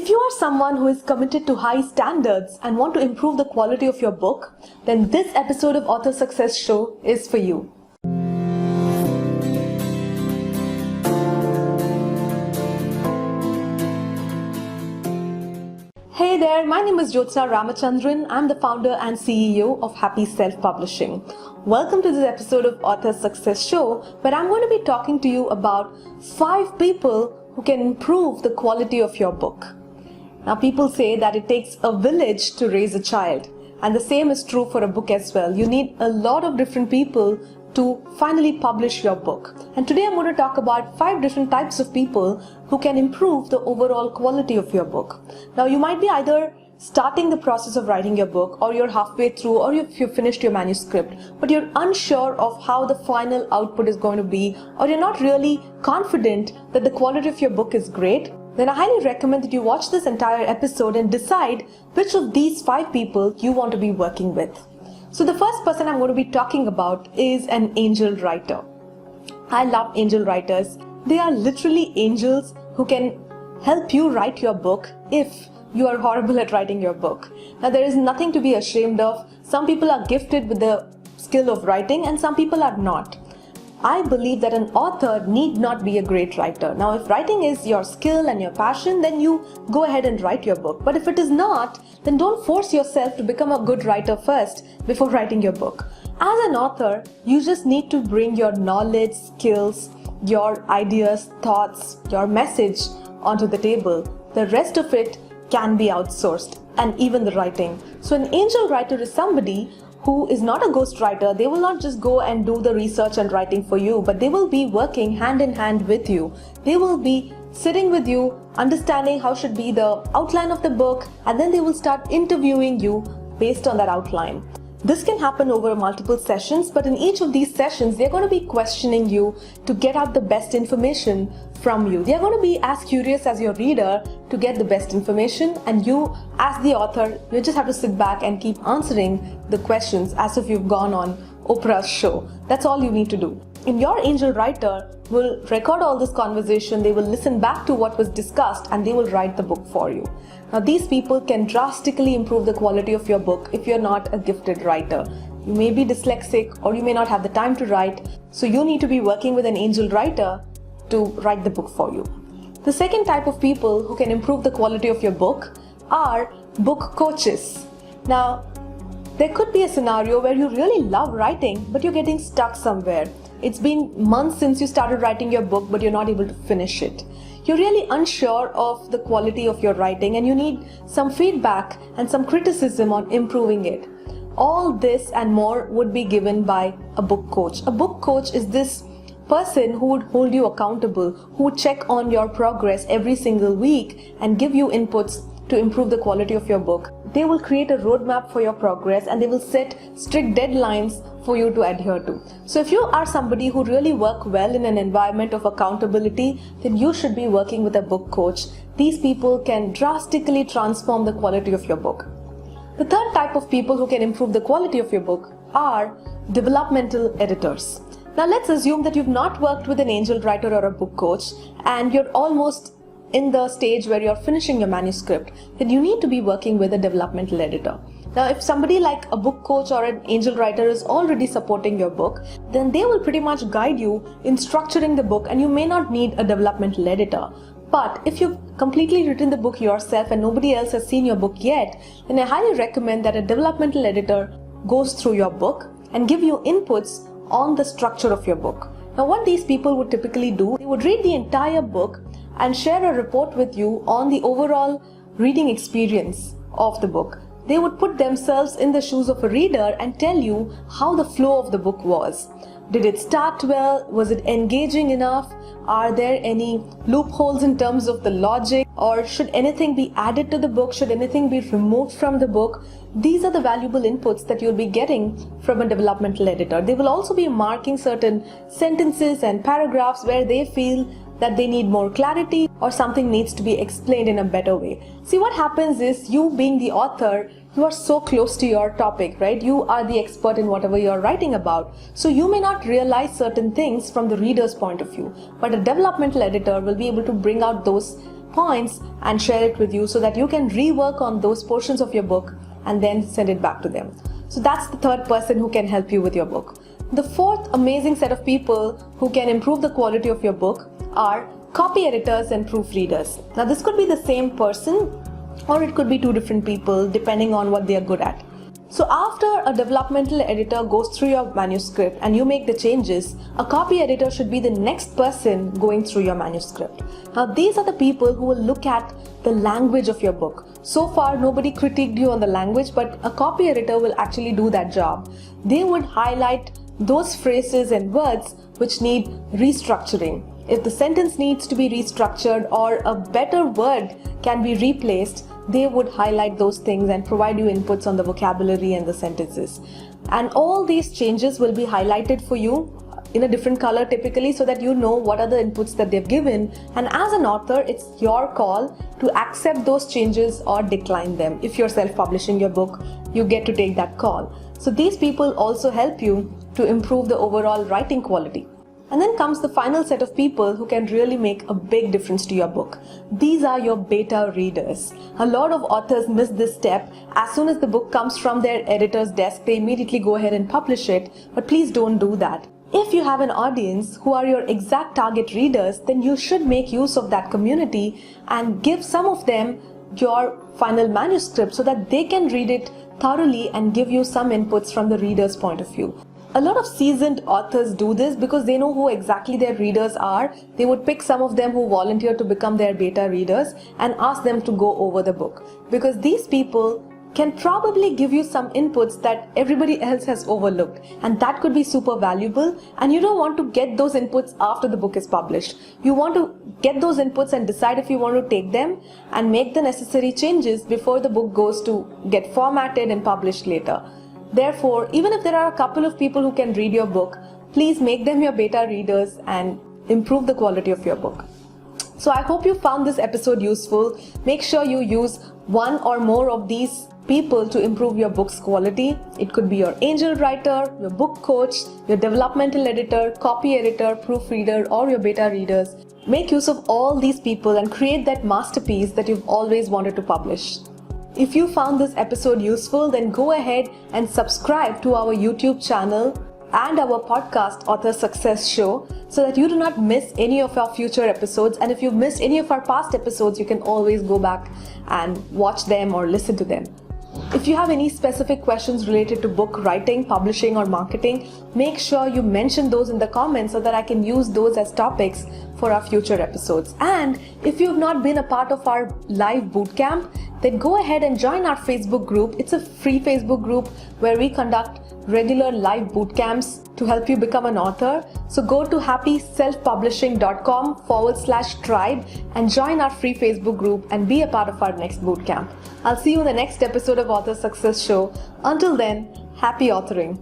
If you are someone who is committed to high standards and want to improve the quality of your book, then this episode of Author Success Show is for you. Hey there, my name is Jyotsna Ramachandran. I'm the founder and CEO of Happy Self Publishing. Welcome to this episode of Author Success Show, where I'm going to be talking to you about 5 people who can improve the quality of your book. Now, people say that it takes a village to raise a child, and the same is true for a book as well. You need a lot of different people to finally publish your book. And today I'm going to talk about 5 different types of people who can improve the overall quality of your book. Now, you might be either starting the process of writing your book, or you're halfway through, or you've finished your manuscript, but you're unsure of how the final output is going to be, or you're not really confident that the quality of your book is great. Then I highly recommend that you watch this entire episode and decide which of these 5 people you want to be working with. So the first person I'm going to be talking about is an angel writer. I love angel writers. They are literally angels who can help you write your book if you are horrible at writing your book. Now, there is nothing to be ashamed of. Some people are gifted with the skill of writing and some people are not. I believe that an author need not be a great writer. Now, if writing is your skill and your passion, then you go ahead and write your book. But if it is not, then don't force yourself to become a good writer first before writing your book. As an author, you just need to bring your knowledge, skills, your ideas, thoughts, your message onto the table. The rest of it can be outsourced, and even the writing. So an angel writer is somebody who is not a ghostwriter. They will not just go and do the research and writing for you, but they will be working hand in hand with you. They will be sitting with you, understanding how should be the outline of the book, and then they will start interviewing you based on that outline. This can happen over multiple sessions, but in each of these sessions, they're going to be questioning you to get out the best information from you. They're going to be as curious as your reader to get the best information, and you, as the author, you just have to sit back and keep answering the questions as if you've gone on Oprah's show. That's all you need to do. And your angel writer will record all this conversation, they will listen back to what was discussed, and they will write the book for you. Now, these people can drastically improve the quality of your book if you're not a gifted writer. You may be dyslexic or you may not have the time to write, so you need to be working with an angel writer to write the book for you. The second type of people who can improve the quality of your book are book coaches. Now, there could be a scenario where you really love writing, but you're getting stuck somewhere. It's been months since you started writing your book, but you're not able to finish it. You're really unsure of the quality of your writing and you need some feedback and some criticism on improving it. All this and more would be given by a book coach. A book coach is this person who would hold you accountable, who would check on your progress every single week and give you inputs to improve the quality of your book. They will create a roadmap for your progress and they will set strict deadlines for you to adhere to. So if you are somebody who really work well in an environment of accountability, then you should be working with a book coach. These people can drastically transform the quality of your book. The third type of people who can improve the quality of your book are developmental editors. Now, let's assume that you've not worked with an angel writer or a book coach and you're almost in the stage where you're finishing your manuscript. Then you need to be working with a developmental editor. Now, if somebody like a book coach or an angel writer is already supporting your book, then they will pretty much guide you in structuring the book and you may not need a developmental editor. But if you've completely written the book yourself and nobody else has seen your book yet, then I highly recommend that a developmental editor goes through your book and give you inputs on the structure of your book. Now, what these people would typically do, they would read the entire book and share a report with you on the overall reading experience of the book. They would put themselves in the shoes of a reader and tell you how the flow of the book was. Did it start well? Was it engaging enough? Are there any loopholes in terms of the logic? Or should anything be added to the book? Should anything be removed from the book? These are the valuable inputs that you'll be getting from a developmental editor. They will also be marking certain sentences and paragraphs where they feel that they need more clarity or something needs to be explained in a better way. See, what happens is, you being the author, you are so close to your topic, right? You are the expert in whatever you're writing about. So you may not realize certain things from the reader's point of view, but a developmental editor will be able to bring out those points and share it with you so that you can rework on those portions of your book and then send it back to them. So that's the third person who can help you with your book. The fourth amazing set of people who can improve the quality of your book are copy editors and proofreaders. Now this could be the same person or it could be two different people depending on what they are good at. So after a developmental editor goes through your manuscript and you make the changes, a copy editor should be the next person going through your manuscript. Now these are the people who will look at the language of your book. So far nobody critiqued you on the language, but a copy editor will actually do that job. They would highlight those phrases and words which need restructuring. If the sentence needs to be restructured or a better word can be replaced, they would highlight those things and provide you inputs on the vocabulary and the sentences. And all these changes will be highlighted for you in a different color typically so that you know what are the inputs that they've given. And as an author, it's your call to accept those changes or decline them. If you're self-publishing your book, you get to take that call. So these people also help you to improve the overall writing quality. And then comes the final set of people who can really make a big difference to your book. These are your beta readers. A lot of authors miss this step. As soon as the book comes from their editor's desk, they immediately go ahead and publish it. But please don't do that. If you have an audience who are your exact target readers, then you should make use of that community and give some of them your final manuscript so that they can read it thoroughly and give you some inputs from the reader's point of view. A lot of seasoned authors do this because they know who exactly their readers are. They would pick some of them who volunteer to become their beta readers and ask them to go over the book. Because these people can probably give you some inputs that everybody else has overlooked, and that could be super valuable. And you don't want to get those inputs after the book is published. You want to get those inputs and decide if you want to take them and make the necessary changes before the book goes to get formatted and published later. Therefore, even if there are a couple of people who can read your book, please make them your beta readers and improve the quality of your book. So I hope you found this episode useful. Make sure you use one or more of these people to improve your book's quality. It could be your angel writer, your book coach, your developmental editor, copy editor, proofreader, or your beta readers. Make use of all these people and create that masterpiece that you've always wanted to publish. If you found this episode useful, then go ahead and subscribe to our YouTube channel and our podcast Author Success Show so that you do not miss any of our future episodes. And if you've missed any of our past episodes, you can always go back and watch them or listen to them. If you have any specific questions related to book writing, publishing, or marketing, make sure you mention those in the comments so that I can use those as topics for our future episodes. And if you've not been a part of our live bootcamp, then go ahead and join our Facebook group. It's a free Facebook group where we conduct regular live bootcamps to help you become an author. So go to happyselfpublishing.com/tribe and join our free Facebook group and be a part of our next bootcamp. I'll see you in the next episode of Author Success Show. Until then, happy authoring.